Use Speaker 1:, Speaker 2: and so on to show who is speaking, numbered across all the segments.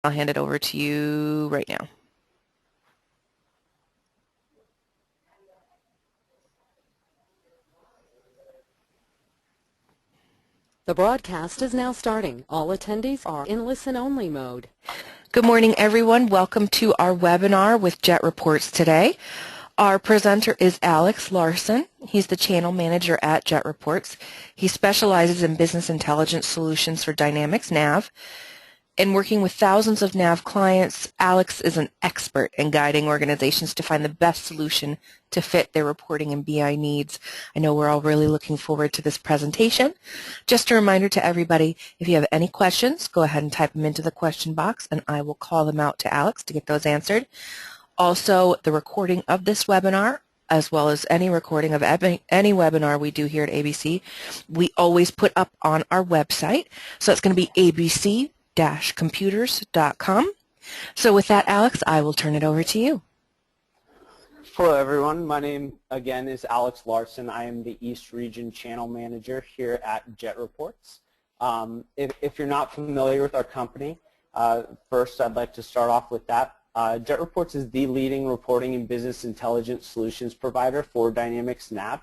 Speaker 1: I'll hand it over to you right now.
Speaker 2: The broadcast is now starting. All attendees are in listen-only mode.
Speaker 1: Good morning, everyone. Welcome to our webinar with Jet Reports today. Our presenter is Alex Larson. He's the channel manager at Jet Reports. He specializes in business intelligence solutions for Dynamics Nav. In working with thousands of Nav clients, Alex is an expert in guiding organizations to find the best solution to fit their reporting and BI needs. I know we're all really looking forward to this presentation. Just a reminder to everybody, if you have any questions, go ahead and type them into the question box and I will call them out to Alex to get those answered. Also, the recording of this webinar, as well as any recording of any webinar we do here at ABC, we always put up on our website. So it's going to be abc-computers.com. So with that, Alex, I will turn it over to you.
Speaker 3: Hello, everyone. My name, again, is Alex Larson. I am the East Region Channel Manager here at Jet Reports. If you're not familiar with our company, first I'd like to start off with that. Jet Reports is the leading reporting and business intelligence solutions provider for Dynamics Nav.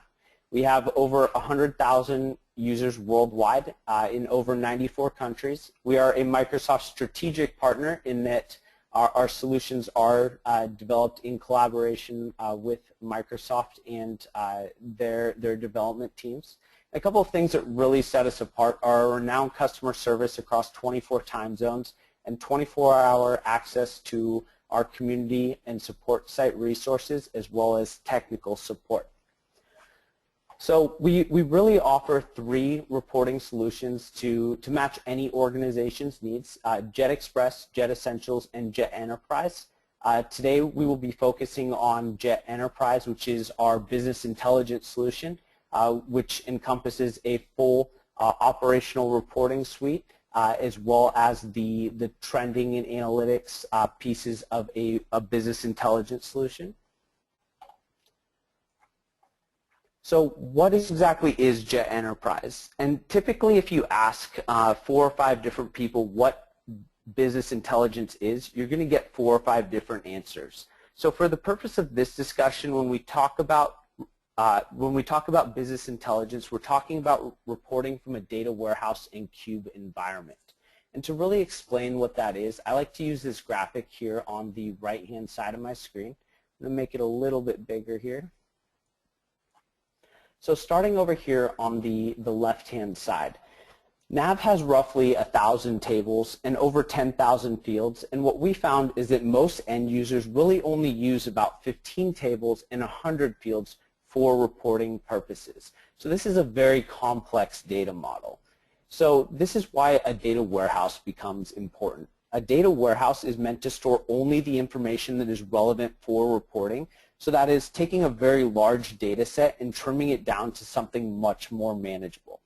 Speaker 3: We have over 100,000 users worldwide in over 94 countries. We are a Microsoft strategic partner in that our solutions are developed in collaboration with Microsoft and their development teams. A couple of things that really set us apart are renowned customer service across 24 time zones and 24-hour access to our community and support site resources as well as technical support. So we really offer three reporting solutions to match any organization's needs, Jet Express, Jet Essentials, and Jet Enterprise. Today we will be focusing on Jet Enterprise, which is our business intelligence solution, which encompasses a full operational reporting suite, as well as the trending and analytics pieces of a business intelligence solution. So what exactly is Jet Enterprise? And typically if you ask 4 or 5 different people what business intelligence is, you're going to get 4 or 5 different answers. So for the purpose of this discussion, when we talk about business intelligence, we're talking about reporting from a data warehouse and cube environment. And to really explain what that is, I like to use this graphic here on the right-hand side of my screen. I'm going to make it a little bit bigger here. So starting over here on the left-hand side, Nav has roughly 1,000 tables and over 10,000 fields, and what we found is that most end users really only use about 15 tables and 100 fields for reporting purposes. So this is a very complex data model. So this is why a data warehouse becomes important. A data warehouse is meant to store only the information that is relevant for reporting. So that is taking a very large data set and trimming it down to something much more manageable.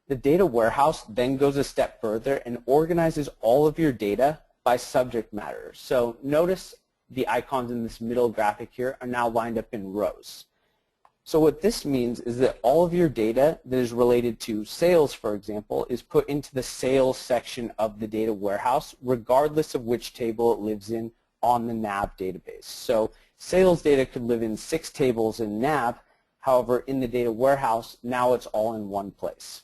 Speaker 3: The data warehouse then goes a step further and organizes all of your data by subject matter. So notice the icons in this middle graphic here are now lined up in rows. So what this means is that all of your data that is related to sales, for example, is put into the sales section of the data warehouse regardless of which table it lives in on the Nav database. So sales data could live in 6 tables in Nav, however in the data warehouse now it's all in one place.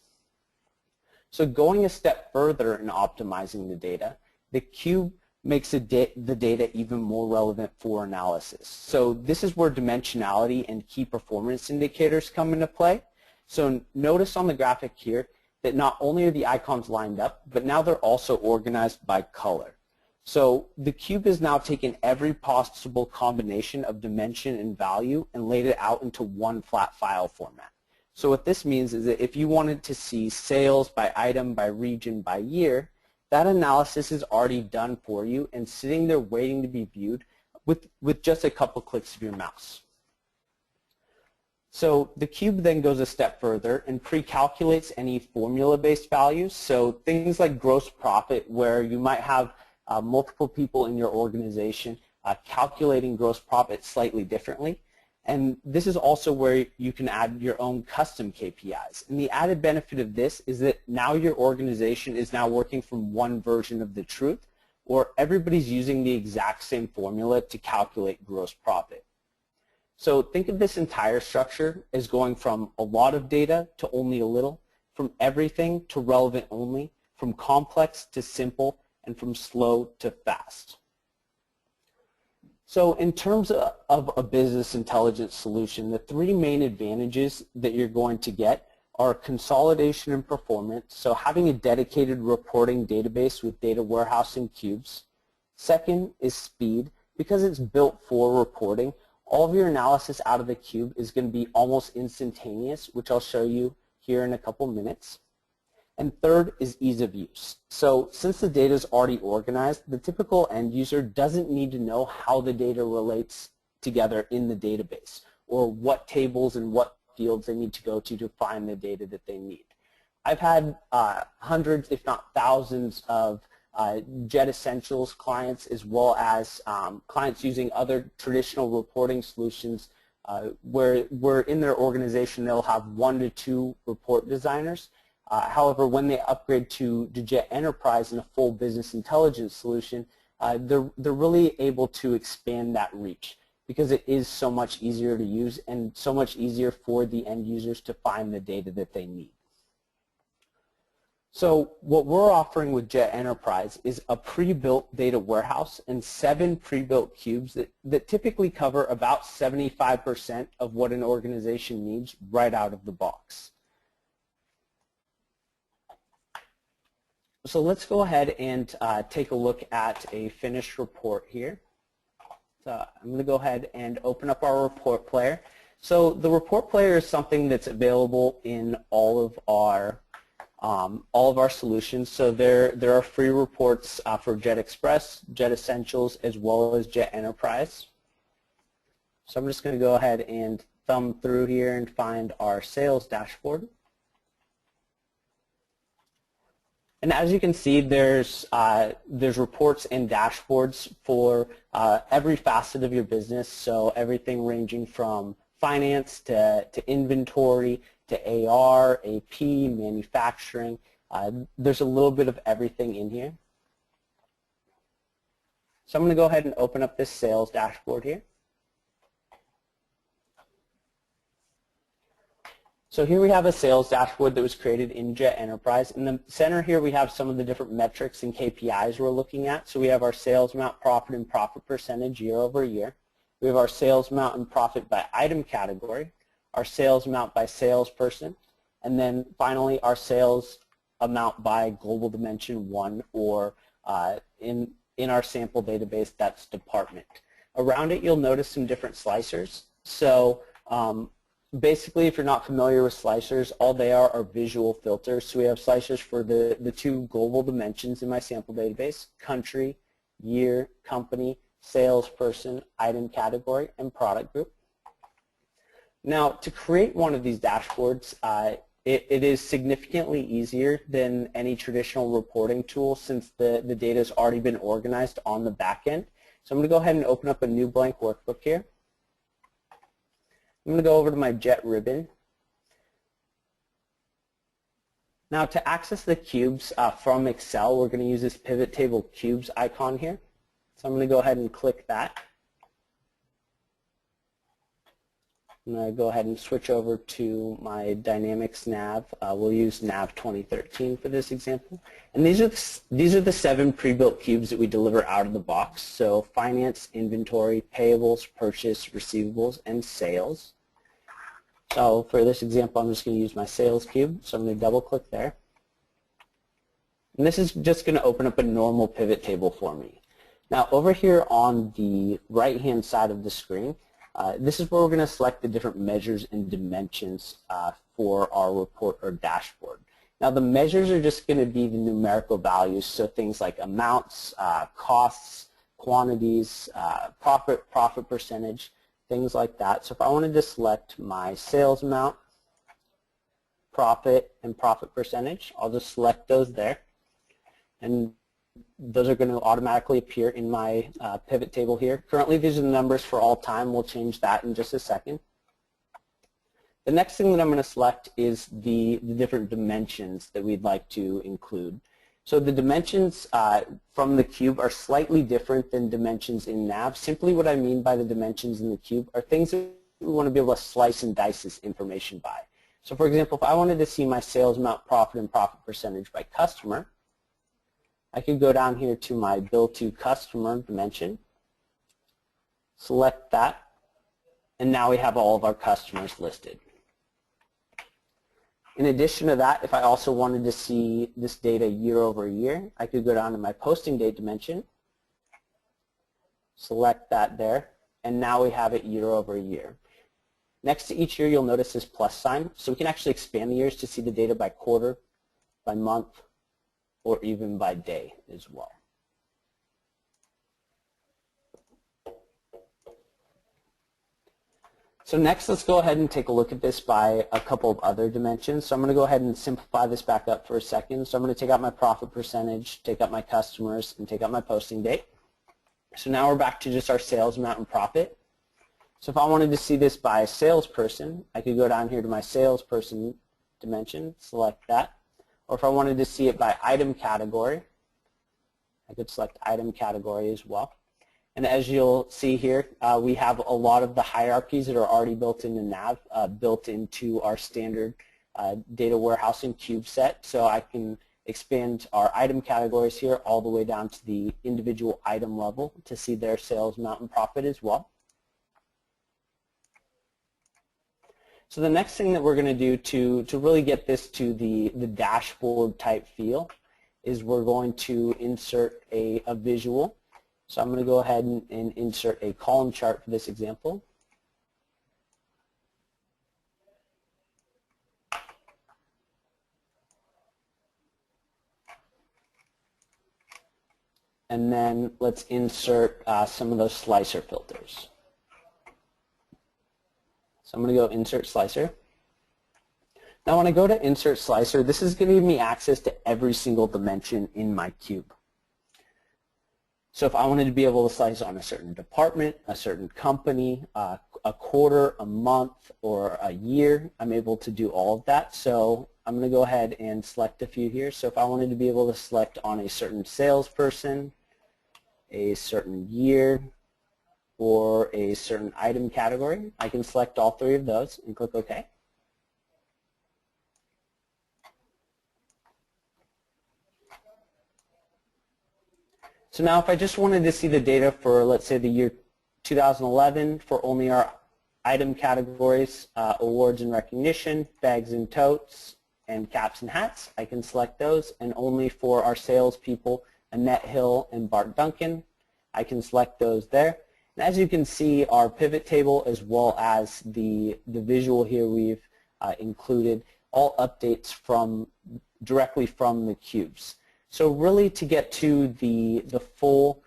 Speaker 3: So going a step further in optimizing the data, the cube makes the data even more relevant for analysis. So this is where dimensionality and key performance indicators come into play. So notice on the graphic here that not only are the icons lined up, but now they're also organized by color. So the cube has now taken every possible combination of dimension and value and laid it out into one flat file format. So what this means is that if you wanted to see sales by item, by region, by year, that analysis is already done for you and sitting there waiting to be viewed with just a couple clicks of your mouse. So the cube then goes a step further and pre-calculates any formula-based values. So things like gross profit, where you might have multiple people in your organization calculating gross profit slightly differently. And this is also where you can add your own custom KPIs. And the added benefit of this is that now your organization is now working from one version of the truth or everybody's using the exact same formula to calculate gross profit. So think of this entire structure as going from a lot of data to only a little, from everything to relevant only, from complex to simple, and from slow to fast. So in terms of a business intelligence solution, the three main advantages that you're going to get are consolidation and performance, so having a dedicated reporting database with data warehousing cubes. Second is speed. Because it's built for reporting, all of your analysis out of the cube is going to be almost instantaneous, which I'll show you here in a couple minutes. And third is ease of use. So since the data is already organized, the typical end user doesn't need to know how the data relates together in the database, or what tables and what fields they need to go to find the data that they need. I've had hundreds, if not thousands, of Jet Essentials clients, as well as clients using other traditional reporting solutions where in their organization they'll have 1 to 2 report designers. However, when they upgrade to Jet Enterprise and a full business intelligence solution, they're really able to expand that reach because it is so much easier to use and so much easier for the end users to find the data that they need. So what we're offering with Jet Enterprise is a pre-built data warehouse and 7 pre-built cubes that typically cover about 75% of what an organization needs right out of the box. So let's go ahead and take a look at a finished report here. So I'm going to go ahead and open up our report player. So the report player is something that's available in all of our solutions. So there are free reports for Jet Express, Jet Essentials, as well as Jet Enterprise. So I'm just going to go ahead and thumb through here and find our sales dashboard. And as you can see, there's reports and dashboards for every facet of your business, so everything ranging from finance to inventory to AR, AP, manufacturing. There's a little bit of everything in here. So I'm going to go ahead and open up this sales dashboard here. So here we have a sales dashboard that was created in Jet Enterprise. In the center here we have some of the different metrics and KPIs we're looking at. So we have our sales amount, profit, and profit percentage year over year. We have our sales amount and profit by item category, our sales amount by salesperson, and then finally our sales amount by global dimension 1, or in our sample database, that's department. Around it you'll notice some different slicers. So basically, if you're not familiar with slicers, all they are visual filters. So we have slicers for the 2 global dimensions in my sample database: country, year, company, salesperson, item category, and product group. Now, to create one of these dashboards, it is significantly easier than any traditional reporting tool since the data has already been organized on the back end. So I'm going to go ahead and open up a new blank workbook here. I'm going to go over to my Jet ribbon. Now to access the cubes from Excel, we're going to use this pivot table cubes icon here. So I'm going to go ahead and click that. I'm going to go ahead and switch over to my Dynamics nav. We'll use nav 2013 for this example. And these are the 7 pre-built cubes that we deliver out of the box. So finance, inventory, payables, purchase, receivables, and sales. So for this example, I'm just going to use my sales cube. So I'm going to double click there. And this is just going to open up a normal pivot table for me. Now over here on the right hand side of the screen, this is where we're going to select the different measures and dimensions for our report or dashboard. Now the measures are just going to be the numerical values, so things like amounts, costs, quantities, profit percentage, things like that. So if I wanted to select my sales amount, profit, and profit percentage, I'll just select those there. And those are going to automatically appear in my pivot table here. Currently these are the numbers for all time. We'll change that in just a second. The next thing that I'm going to select is the different dimensions that we'd like to include. So the dimensions from the cube are slightly different than dimensions in nav. Simply what I mean by the dimensions in the cube are things that we want to be able to slice and dice this information by. So for example, if I wanted to see my sales amount, profit, and profit percentage by customer, I could go down here to my bill to customer dimension, select that, and now we have all of our customers listed. In addition to that, if I also wanted to see this data year over year, I could go down to my posting date dimension, select that there, and now we have it year over year. Next to each year, you'll notice this plus sign, so we can actually expand the years to see the data by quarter, by month, or even by day as well. So next, let's go ahead and take a look at this by a couple of other dimensions. So I'm going to go ahead and simplify this back up for a second. So I'm going to take out my profit percentage, take out my customers, and take out my posting date. So now we're back to just our sales amount and profit. So if I wanted to see this by salesperson, I could go down here to my salesperson dimension, select that. Or if I wanted to see it by item category, I could select item category as well. And as you'll see here, we have a lot of the hierarchies that are already built into nav, built into our standard data warehousing cube set. So I can expand our item categories here all the way down to the individual item level to see their sales amount and profit as well. So the next thing that we're going to do to really get this to the dashboard type feel is we're going to insert a visual. So I'm going to go ahead and insert a column chart for this example. And then let's insert some of those slicer filters. So I'm going to go insert slicer. Now when I go to insert slicer, this is going to give me access to every single dimension in my cube. So if I wanted to be able to slice on a certain department, a certain company, a quarter, a month, or a year, I'm able to do all of that. So I'm going to go ahead and select a few here. So if I wanted to be able to select on a certain salesperson, a certain year, or a certain item category, I can select all three of those and click OK. So now if I just wanted to see the data for, let's say, the year 2011 for only our item categories, awards and recognition, bags and totes, and caps and hats, I can select those. And only for our salespeople, Annette Hill and Bart Duncan, I can select those there. And as you can see, our pivot table as well as the visual here we've included all updates directly from the cubes. So really to get to the full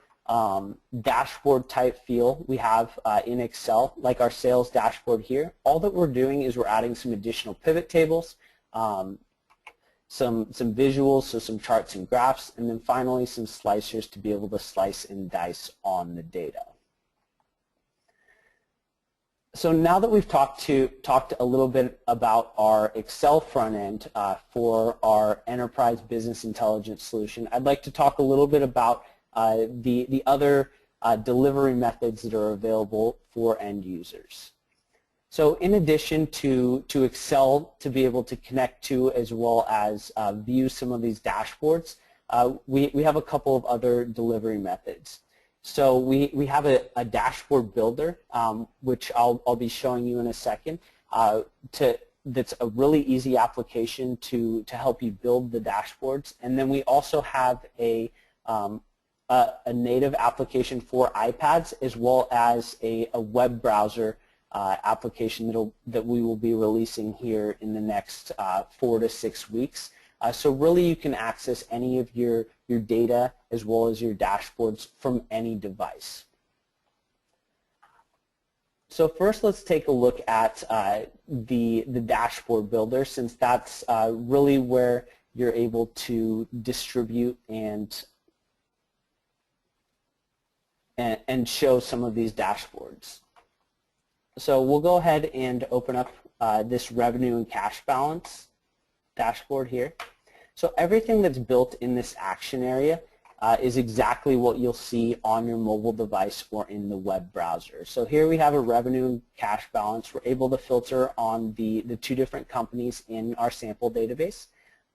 Speaker 3: dashboard type feel we have in Excel, like our sales dashboard here, all that we're doing is we're adding some additional pivot tables, some visuals, so some charts and graphs, and then finally some slicers to be able to slice and dice on the data. So now that we've talked a little bit about our Excel front end for our enterprise business intelligence solution, I'd like to talk a little bit about the other delivery methods that are available for end users. So in addition to Excel to be able to connect to as well as view some of these dashboards, we have a couple of other delivery methods. So we have a dashboard builder, which I'll be showing you in a second, that's a really easy application to help you build the dashboards. And then we also have a native application for iPads as well as a web browser application that we will be releasing here in the next 4 to 6 weeks. So really you can access any of your data as well as your dashboards from any device. So first let's take a look at the dashboard builder, since that's really where you're able to distribute and show some of these dashboards. So we'll go ahead and open up this revenue and cash balance dashboard here. So everything that's built in this action area is exactly what you'll see on your mobile device or in the web browser. So here we have a revenue and cash balance. We're able to filter on the two different companies in our sample database,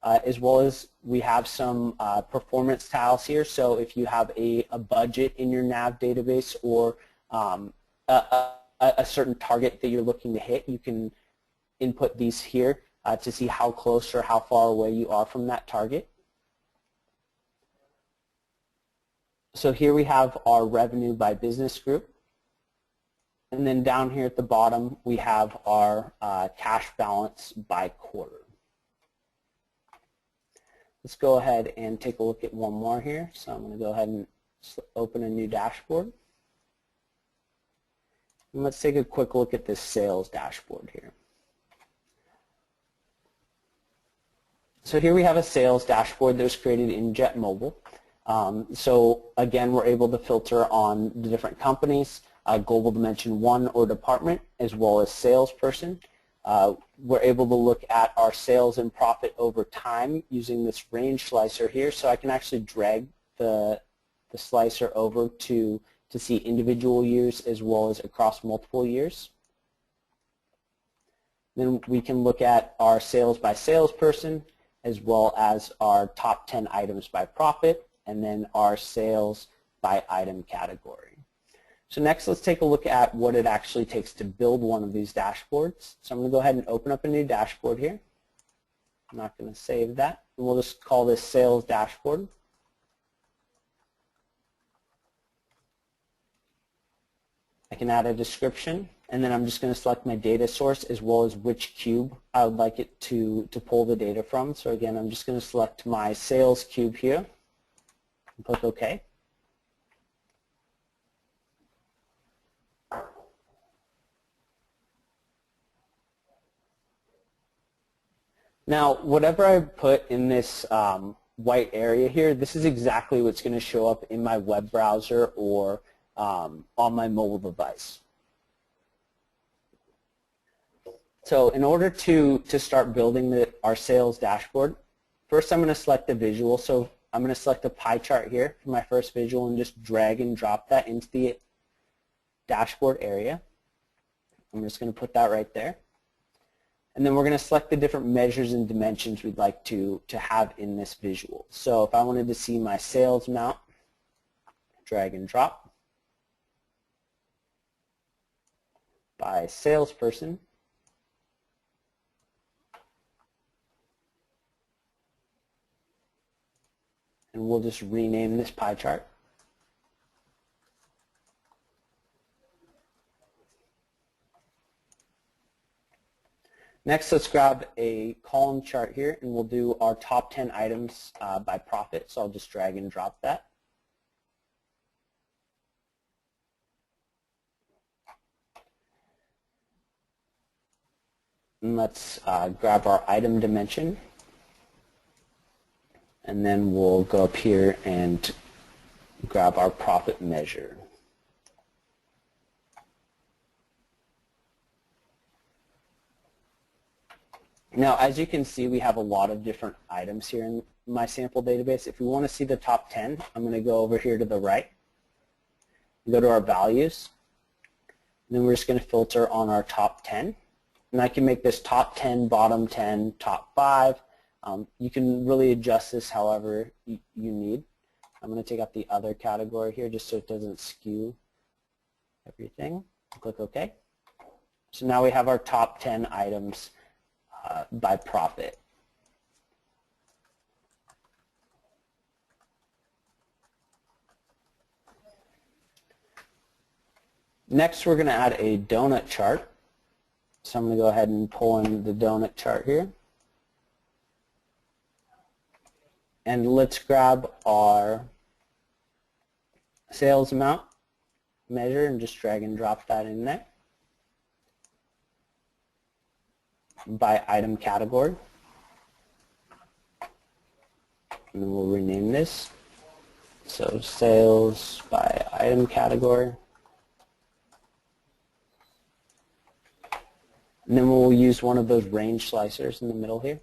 Speaker 3: as well as we have some performance tiles here. So if you have a budget in your nav database or a certain target that you're looking to hit, you can input these here to see how close or how far away you are from that target. So here we have our revenue by business group. And then down here at the bottom, we have our cash balance by quarter. Let's go ahead and take a look at one more here. So I'm going to go ahead and open a new dashboard. And let's take a quick look at this sales dashboard here. So here we have a sales dashboard that was created in Jet Mobile. So again, we're able to filter on the different companies, global dimension 1 or department, as well as salesperson. We're able to look at our sales and profit over time using this range slicer here. So I can actually drag the slicer over to see individual years as well as across multiple years. Then we can look at our sales by salesperson, as well as our top 10 items by profit, and then our sales by item category. So next, let's take a look at what it actually takes to build one of these dashboards. So I'm going to go ahead and open up a new dashboard here. I'm not going to save that. We'll just call this sales dashboard. I can add a description, and then I'm just going to select my data source as well as which cube I would like it to pull the data from. So again, I'm just going to select my sales cube here and click OK. Now, whatever I put in this white area here, this is exactly what's going to show up in my web browser or on my mobile device. So in order to start building our sales dashboard, first I'm going to select the visual. So I'm going to select a pie chart here for my first visual and just drag and drop that into the dashboard area. I'm just going to put that right there. And then we're going to select the different measures and dimensions we'd like to have in this visual. So if I wanted to see my sales amount, drag and drop by salesperson. And we'll just rename this pie chart. Next, let's grab a column chart here, and we'll do our top 10 items by profit. So I'll just drag and drop that. And let's grab our item dimension. And then we'll go up here and grab our profit measure. Now, as you can see, we have a lot of different items here in my sample database. If we want to see the top 10, I'm going to go over here to the right, go to our values, and then we're just going to filter on our top 10. And I can make this top 10, bottom 10, top 5. You can really adjust this however you need. I'm going to take out the other category here just so it doesn't skew everything. Click OK. So now we have our top 10 items by profit. Next, we're going to add a donut chart. So I'm going to go ahead and pull in the donut chart here. And let's grab our sales amount measure and just drag and drop that in there by item category. And then we'll rename this. So sales by item category. And then we'll use one of those range slicers in the middle here.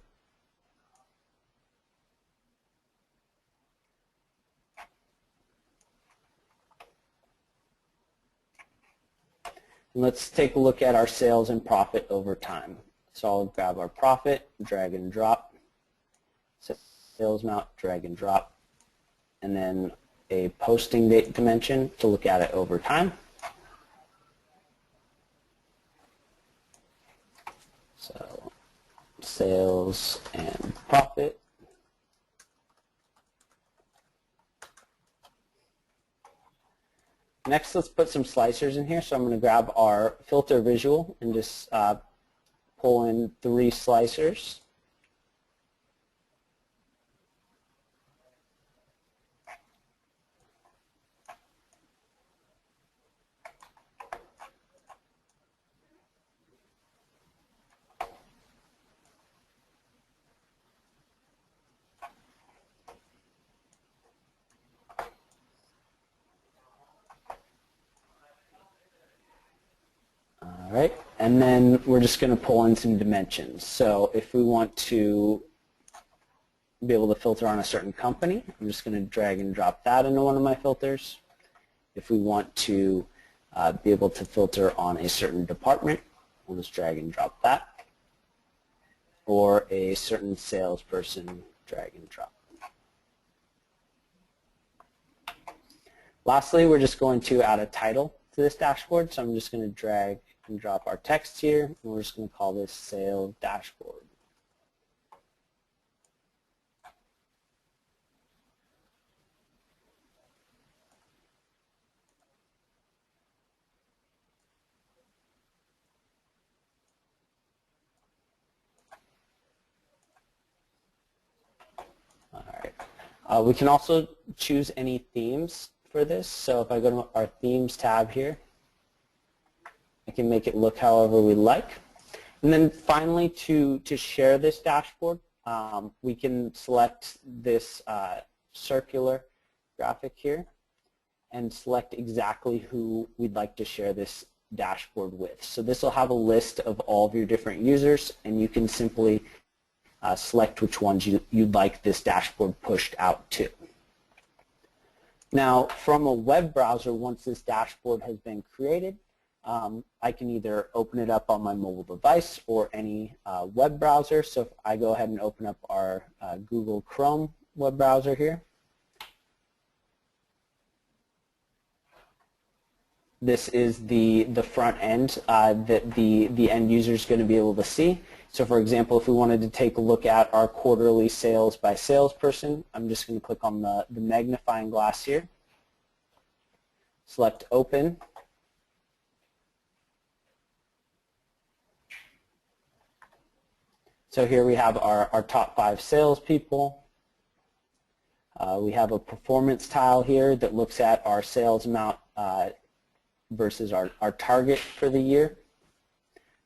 Speaker 3: And let's take a look at our sales and profit over time. So I'll grab our profit, drag and drop, sales amount, drag and drop, and then a posting date dimension to look at it over time. So sales and profit. Next, let's put some slicers in here. So I'm going to grab our filter visual and just pull in 3 slicers. All right, and then we're just going to pull in some dimensions. So if we want to be able to filter on a certain company, I'm just going to drag and drop that into one of my filters. If we want to be able to filter on a certain department, we'll just drag and drop that. Or a certain salesperson, drag and drop. Lastly, we're just going to add a title to this dashboard. So I'm just going to drag and drop our text here, and we're just going to call this Sales Dashboard. All right. We can also choose any themes for this. So if I go to our Themes tab here, I can make it look however we like. And then finally, to share this dashboard, we can select this circular graphic here and select exactly who we'd like to share this dashboard with. So this will have a list of all of your different users, and you can simply select which ones you'd like this dashboard pushed out to. Now, from a web browser, once this dashboard has been created, I can either open it up on my mobile device or any web browser. So if I go ahead and open up our Google Chrome web browser here, this is the front end that the end user is going to be able to see. So for example, if we wanted to take a look at our quarterly sales by salesperson, I'm just going to click on the magnifying glass here, select open. So here we have our top 5 salespeople. We have a performance tile here that looks at our sales amount versus our target for the year.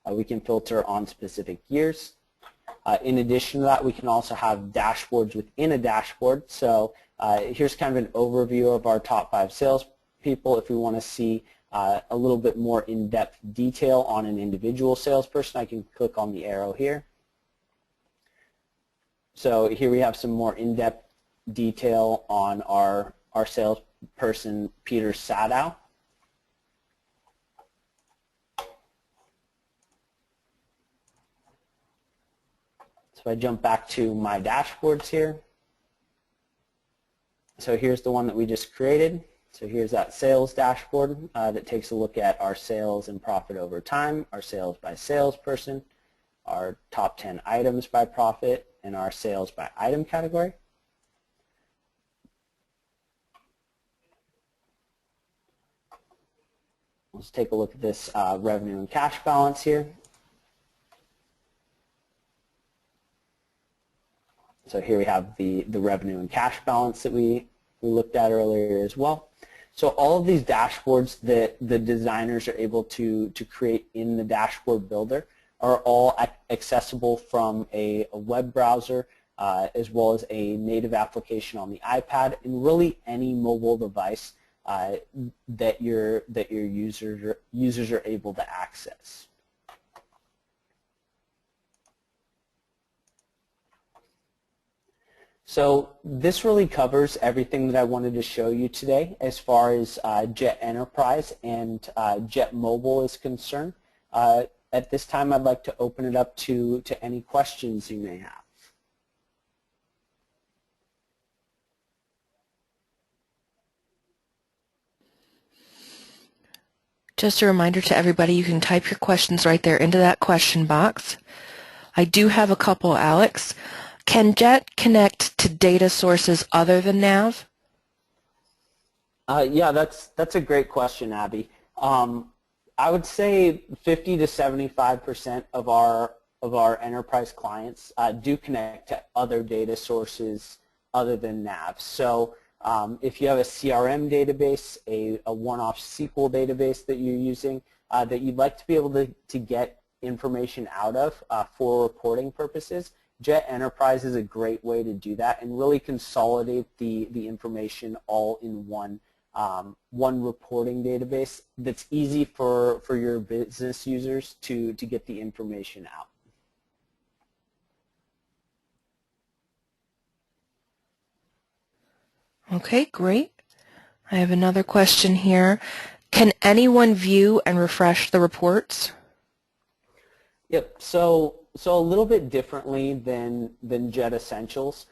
Speaker 3: We can filter on specific years. In addition to that, we can also have dashboards within a dashboard. So here's kind of an overview of our top 5 salespeople. If we want to see a little bit more in-depth detail on an individual salesperson, I can click on the arrow here. So here we have some more in-depth detail on our salesperson, Peter Sadow. So if I jump back to my dashboards here, so here's the one that we just created. So here's that sales dashboard that takes a look at our sales and profit over time, our sales by salesperson, our top 10 items by profit, and our sales by item category. Let's take a look at this revenue and cash balance here. So here we have the revenue and cash balance that we looked at earlier as well. So all of these dashboards that the designers are able to create in the dashboard builder are all accessible from a web browser as well as a native application on the iPad and really any mobile device that your users are able to access. So this really covers everything that I wanted to show you today as far as Jet Enterprise and Jet Mobile is concerned. At this time, I'd like to open it up to any questions you may have.
Speaker 1: Just a reminder to everybody, you can type your questions right there into that question box. I do have a couple, Alex. Can Jet connect to data sources other than Nav?
Speaker 3: Yeah, that's a great question, Abby. I would say 50 to 75% of our enterprise clients do connect to other data sources other than Nav. So if you have a CRM database, a one-off SQL database that you're using that you'd like to be able to get information out of for reporting purposes, Jet Enterprise is a great way to do that and really consolidate the information all in one reporting database that's easy for your business users to get the information out.
Speaker 1: Okay, great. I have another question here. Can anyone view and refresh the reports?
Speaker 3: Yep. So a little bit differently than Jet Essentials.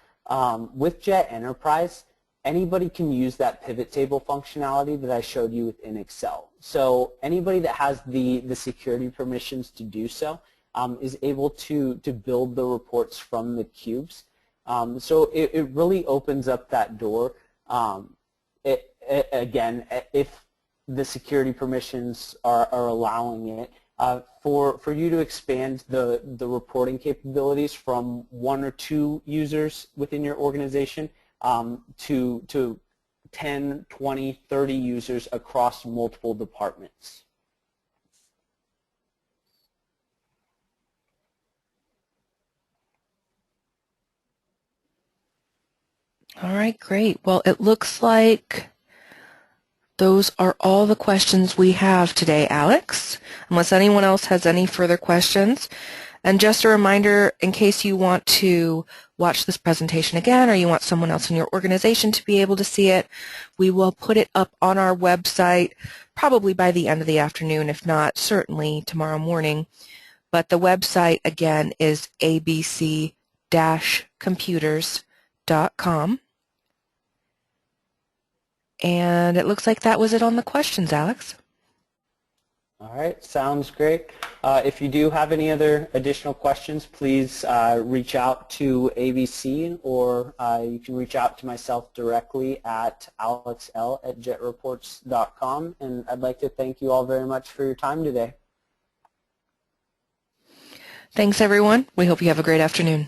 Speaker 3: With Jet Enterprise, anybody can use that pivot table functionality that I showed you within Excel. So anybody that has the security permissions to do so is able to build the reports from the cubes. So it really opens up that door. Again, if the security permissions are allowing it, for you to expand the reporting capabilities from 1 or 2 users within your organization to 10, 20, 30 users across multiple departments.
Speaker 1: All right, great. Well, it looks like those are all the questions we have today, Alex, unless anyone else has any further questions. And just a reminder, in case you want to watch this presentation again or you want someone else in your organization to be able to see it, we will put it up on our website probably by the end of the afternoon, if not certainly tomorrow morning. But the website, again, is abc-computers.com. And it looks like that was it on the questions, Alex.
Speaker 3: All right, sounds great. If you do have any other additional questions, please reach out to ABC, or you can reach out to myself directly at alexl@jetreports.com. And I'd like to thank you all very much for your time today.
Speaker 1: Thanks, everyone. We hope you have a great afternoon.